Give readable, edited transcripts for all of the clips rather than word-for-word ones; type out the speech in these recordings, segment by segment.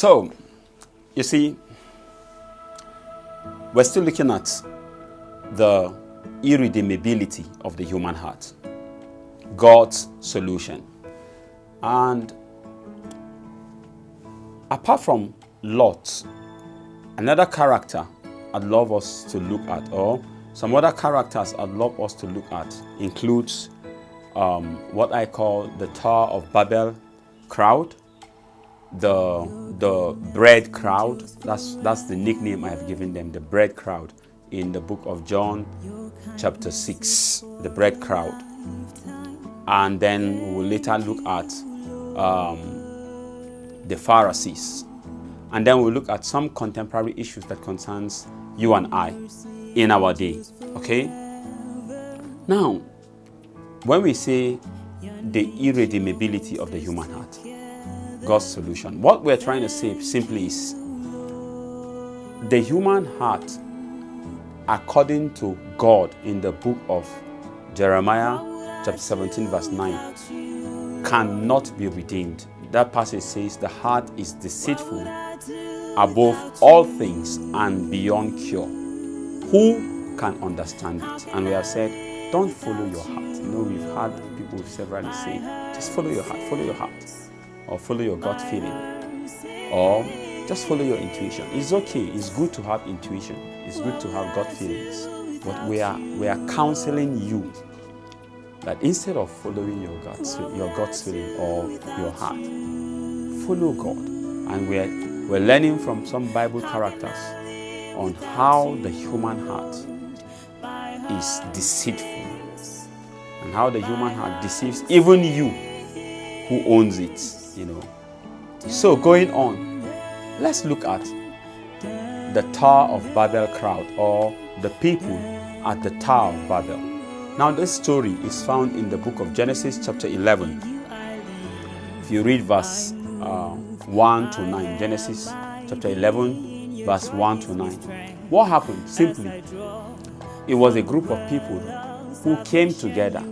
So, you see, we're still looking at the irredeemability of the human heart, God's solution. And apart from Lot, another character I'd love us to look at, or some other characters I'd love us to look at, includes what I call the Tower of Babel crowd, the bread crowd. That's the nickname I have given them, the bread crowd, in the book of John chapter 6, the bread crowd. And then we will later look at the Pharisees. And then we'll look at some contemporary issues that concerns you and I in our day. Okay? Now, when we say the irredeemability of the human heart, God's solution, what we're trying to say simply is the human heart, according to God in the book of Jeremiah chapter 17 verse 9, cannot be redeemed. That passage says the heart is deceitful above all things and beyond cure. Who can understand it? And we have said, don't follow your heart. You know, we've had people severally say, just follow your heart, or follow your gut feeling, or just follow your intuition. It's okay. It's good to have intuition. It's good to have gut feelings. But we are counseling you that instead of following your gut feeling or your heart, follow God. And we're learning from some Bible characters on how the human heart is deceitful and how the human heart deceives even you who owns it. You know. So going on, let's look at the Tower of Babel crowd, or the people at the Tower of Babel. Now this story is found in the book of Genesis chapter 11. If you read verse 1 to 9, Genesis chapter 11 verse 1 to 9. What happened? Simply, it was a group of people who came together.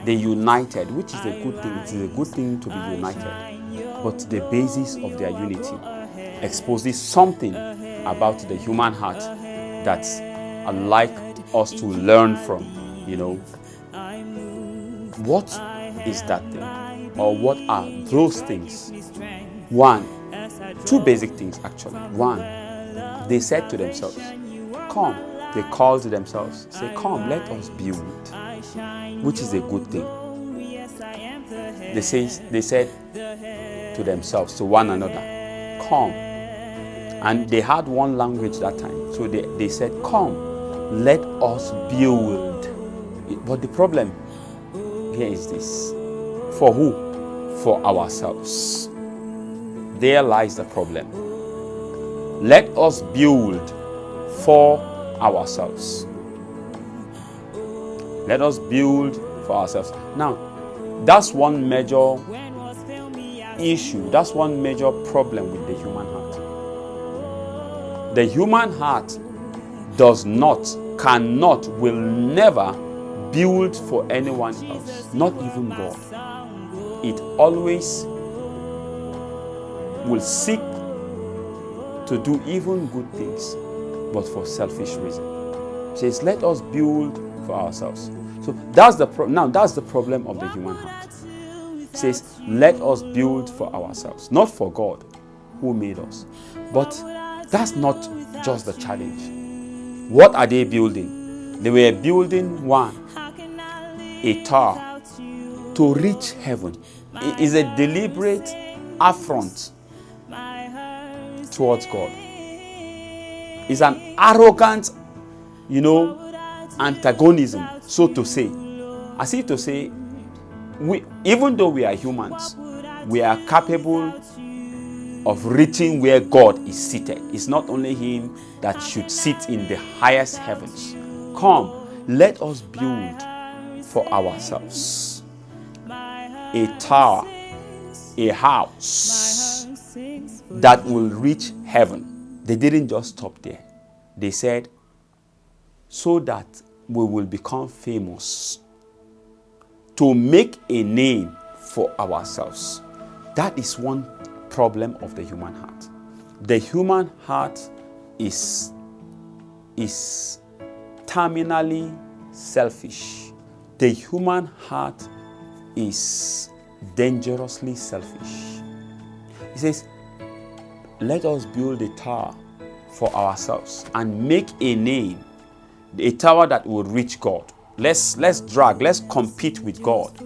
They united, which is a good thing. It is a good thing to be united. But the basis of their unity exposes something about the human heart that I'd like us to learn from. You know, what is that thing? Or what are those things? Two basic things actually. One, they said to themselves, come. They called to themselves, say, come, let us build, which is a good thing. They said to themselves, to one another, come. And they had one language that time. So they said, come, let us build. But the problem here is this. For who? For ourselves. There lies the problem. Let us build for ourselves. Let us build for ourselves. Now, that's one major issue. That's one major problem with the human heart. The human heart does not, cannot, will never build for anyone else, not even God. It always will seek to do even good things, but for selfish reason. It says, let us build for ourselves. So that's the that's the problem of the human heart. It says, let us build for ourselves, not for God who made us. But that's not just the challenge. What are they building? They were building a tower to reach heaven. It is a deliberate affront towards God. It's an arrogant, antagonism, so to say. As if to say, even though we are humans, we are capable of reaching where God is seated. It's not only Him that should sit in the highest heavens. Come, let us build for ourselves a tower, a house that will reach heaven. They didn't just stop there. They said, so that we will become famous, to make a name for ourselves. That is one problem of the human heart. The human heart is terminally selfish. The human heart is dangerously selfish. He says, let us build a tower for ourselves and make a name, a tower that will reach God. Let's compete with God.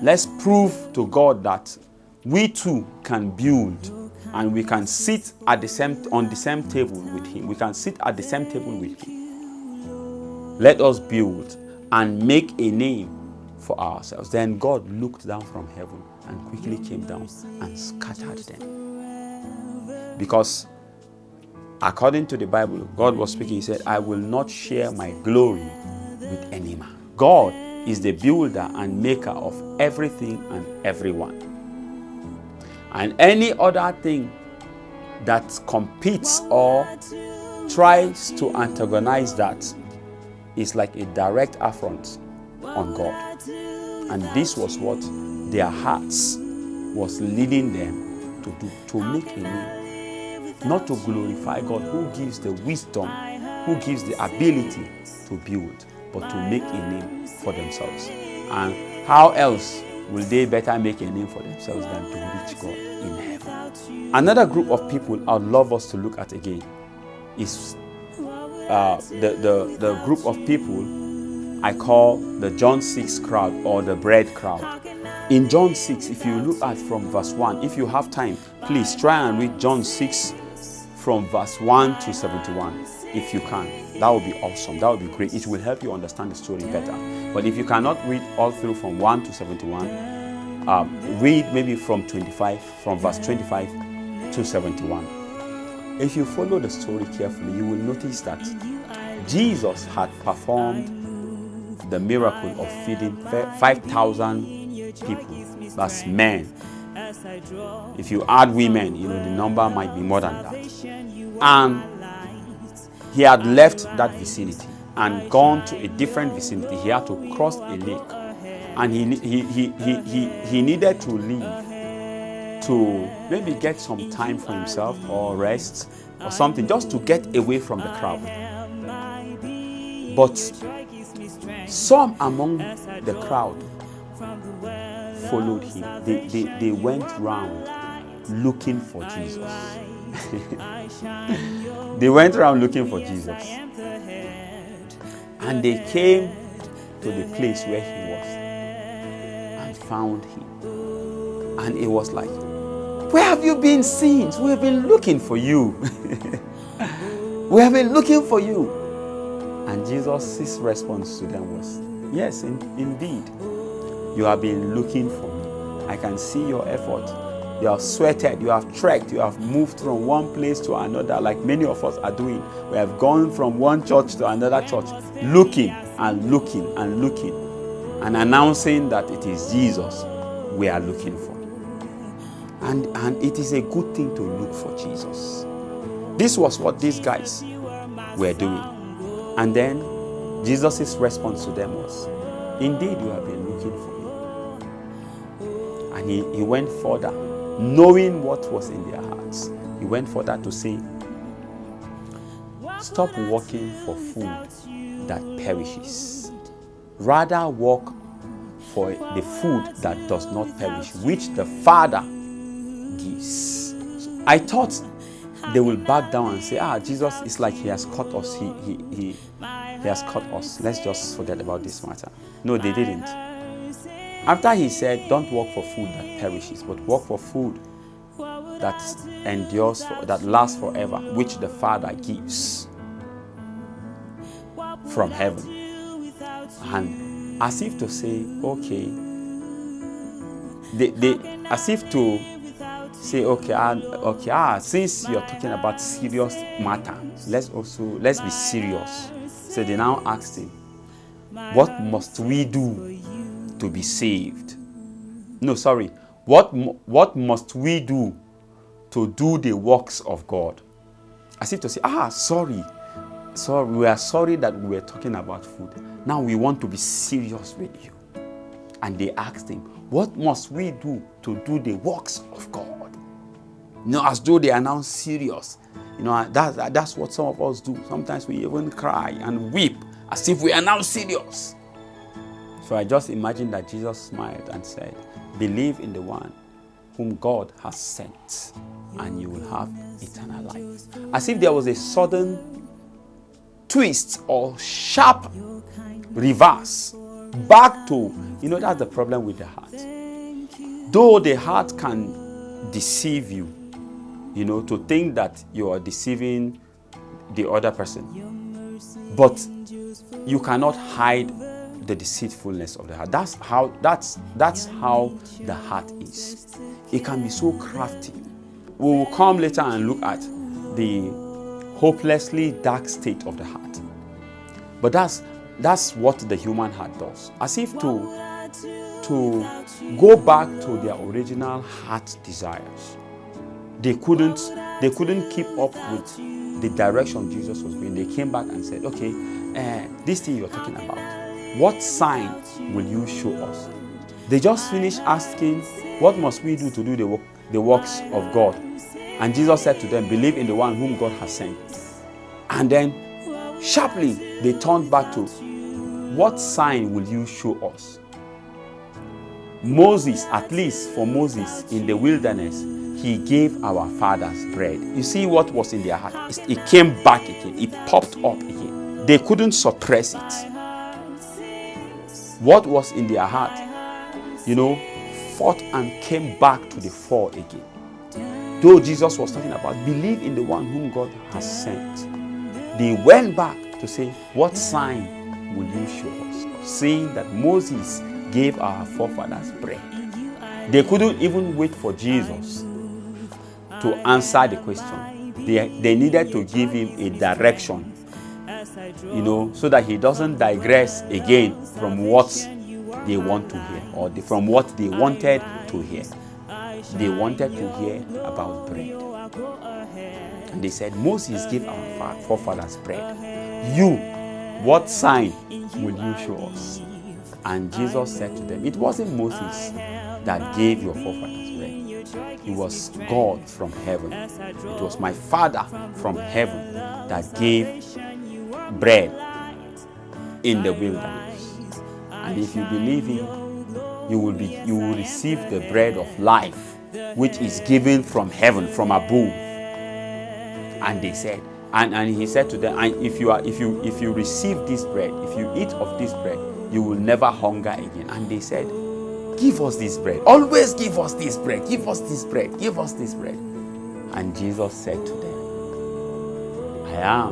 Let's prove to God that we too can build and we can sit on the same table with Him. We can sit at the same table with Him. Let us build and make a name for ourselves. Then God looked down from heaven and quickly came down and scattered them. Because according to the Bible, God was speaking. He said, I will not share my glory with any man. God is the builder and maker of everything and everyone. And any other thing that competes or tries to antagonize that is like a direct affront on God. And this was what their hearts was leading them to do, to make a name. Not to glorify God, who gives the wisdom, who gives the ability to build, but to make a name for themselves. And how else will they better make a name for themselves than to reach God in heaven? Another group of people I'd love us to look at again is the group of people I call the John 6 crowd or the bread crowd. In John 6, if you look at from verse 1, if you have time, please try and read John 6 from verse 1 to 71, if you can. That would be awesome. That would be great. It will help you understand the story better. But if you cannot read all through from 1 to 71, read maybe from verse 25 to 71. If you follow the story carefully, you will notice that Jesus had performed the miracle of feeding 5,000 people. That's men. If you add women, the number might be more than that. And he had left that vicinity and gone to a different vicinity. He had to cross a lake, and he needed to leave to maybe get some time for himself or rest or something, just to get away from the crowd. But some among the crowd followed him. They went round looking for Jesus. They went around looking for Jesus. And they came to the place where he was and found him. And it was like, where have you been since? We have been looking for you. We have been looking for you. And Jesus' response to them was, yes, indeed. You have been looking for me. I can see your effort. You have sweated, you have trekked, you have moved from one place to another, like many of us are doing. We have gone from one church to another church, looking and looking and looking, and announcing that it is Jesus we are looking for. And it is a good thing to look for Jesus. This was what these guys were doing. And then Jesus' response to them was, indeed, you have been looking for me. And he went further, knowing what was in their hearts. He went further to say, stop working for food that perishes. Rather work for the food that does not perish, which the Father gives. So I thought they will back down and say, Jesus is like he has caught us. He has caught us. Let's just forget about this matter. No, they didn't. After he said, don't work for food that perishes, but work for food that endures, that lasts forever, which the Father gives from heaven. And as if to say, okay, as if to say, since you're talking about serious matter, let's be serious. So they now asked him, what must we do to be saved? What must we do to do the works of God? As if to say, sorry, we are sorry that we were talking about food. Now we want to be serious with you. And they asked him, what must we do to do the works of God? as though they are now serious. That's what some of us do. Sometimes we even cry and weep as if we are now serious. So I just imagine that Jesus smiled and said, believe in the one whom God has sent, and you will have eternal life. As if there was a sudden twist or sharp reverse back to, that's the problem with the heart. Though the heart can deceive you, to think that you are deceiving the other person, but you cannot hide the deceitfulness of the heart. That's how the heart is. It can be so crafty. We will come later and look at the hopelessly dark state of the heart. But that's what the human heart does. As if to go back to their original heart desires. They couldn't keep up with the direction Jesus was going. They came back and said, okay, this thing you're talking about, what sign will you show us? They just finished asking, what must we do to do the works of God? And Jesus said to them, believe in the one whom God has sent. And then sharply they turned back to, what sign will you show us? Moses, at least for Moses in the wilderness, he gave our fathers bread. You see what was in their heart? It came back again. It popped up again. They couldn't suppress it. What was in their heart, fought and came back to the fore again. Though Jesus was talking about believe in the one whom God has sent, they went back to say, what sign will you show us? Saying that Moses gave our forefathers bread. They couldn't even wait for Jesus to answer the question. They needed to give him a direction, so that he doesn't digress again from what they want to hear or from what they wanted to hear. They wanted to hear about bread. And they said, Moses gave our forefathers bread. You, what sign will you show us? And Jesus said to them, it wasn't Moses that gave your forefathers bread. It was God from heaven. It was my Father from heaven that gave bread in the wilderness. And if you believe him, you will receive the bread of life, which is given from heaven, from above. And they said, and he said to them, and if you receive this bread, if you eat of this bread, you will never hunger again. And they said, give us this bread. Always give us this bread. Give us this bread. Give us this bread. And Jesus said to them, I am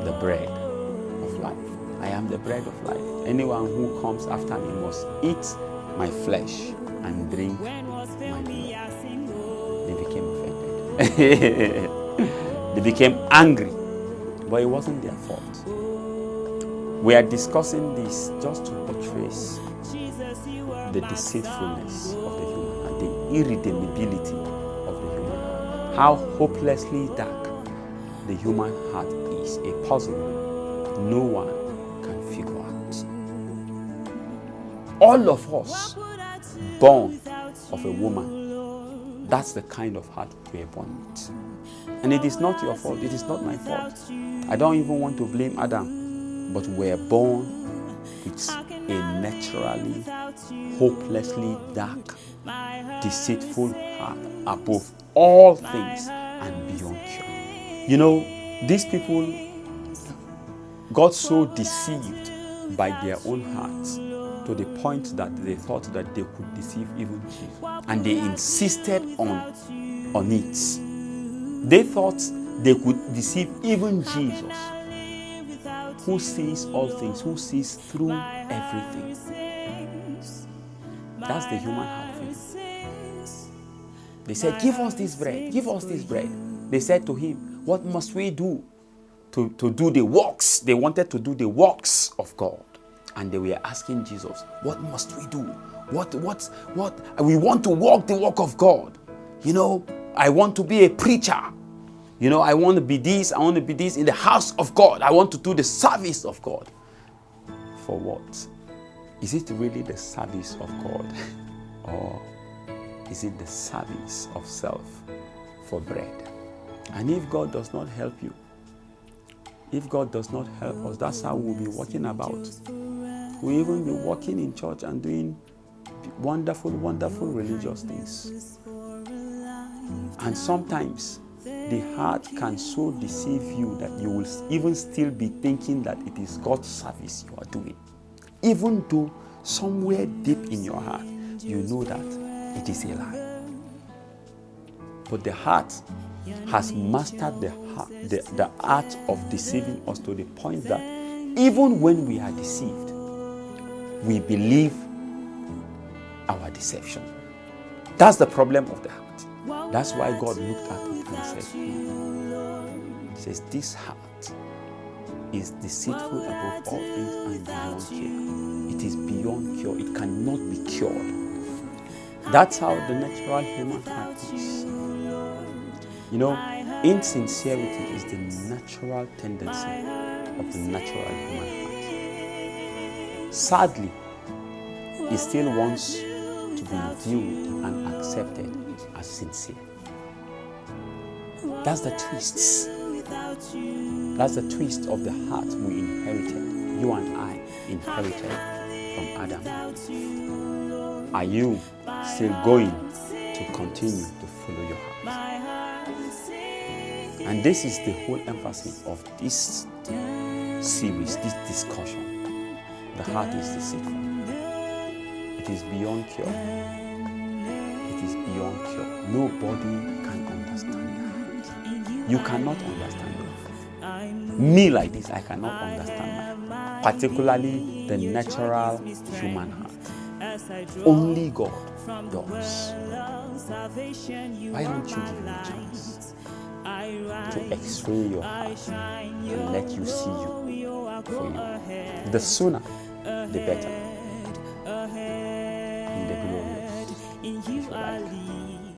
the bread of life. I am the bread of life. Anyone who comes after me must eat my flesh and drink my blood. They became offended. They became angry. But it wasn't their fault. We are discussing this just to portray the deceitfulness of the human heart, the irredeemability of the human heart, how hopelessly dark the human heart is, a puzzle no one can figure out. All of us born of a woman, that's the kind of heart we are born with. And it is not your fault, it is not my fault. I don't even want to blame Adam, but we're born with a naturally, hopelessly dark, deceitful heart above all things and beyond cure. These people got so deceived by their own hearts to the point that they thought that they could deceive even Jesus. And they insisted on it. They thought they could deceive even Jesus, who sees all things, who sees through everything. That's the human heart for you. They said, give us this bread, give us this bread. They said to him, what must we do to do the works? They wanted to do the works of God. And they were asking Jesus, what must we do? What? We want to walk the walk of God. I want to be a preacher. I want to be this, I want to be this in the house of God. I want to do the service of God. For what? Is it really the service of God? Or is it the service of self for bread? And if God does not help you, if God does not help us, that's how we'll be walking about. We'll even be walking in church and doing wonderful, wonderful religious things. And sometimes the heart can so deceive you that you will even still be thinking that it is God's service you are doing. Even though somewhere deep in your heart, you know that it is a lie. But the heart has mastered the art of deceiving us to the point that even when we are deceived, we believe our deception. That's the problem of the heart. That's why God looked at it and says, this heart is deceitful above all things and beyond cure. It is beyond cure. It cannot be cured. That's how the natural human heart is. You know, insincerity is the natural tendency of the natural human heart. Sadly, it still wants to be viewed and accepted as sincere. That's the twists. That's the twist of the heart we inherited. You and I inherited from Adam. Are you still going to continue to follow your heart? And this is the whole emphasis of this series, this discussion. The heart is deceitful. It is beyond cure. It is beyond cure. Nobody can understand that. You cannot understand it. Me like this, I cannot understand that. Particularly the natural human heart. Only God does. Why don't you give him a chance to x-ray your heart and let you see you for you? The sooner, the better. In the glorious, if you like.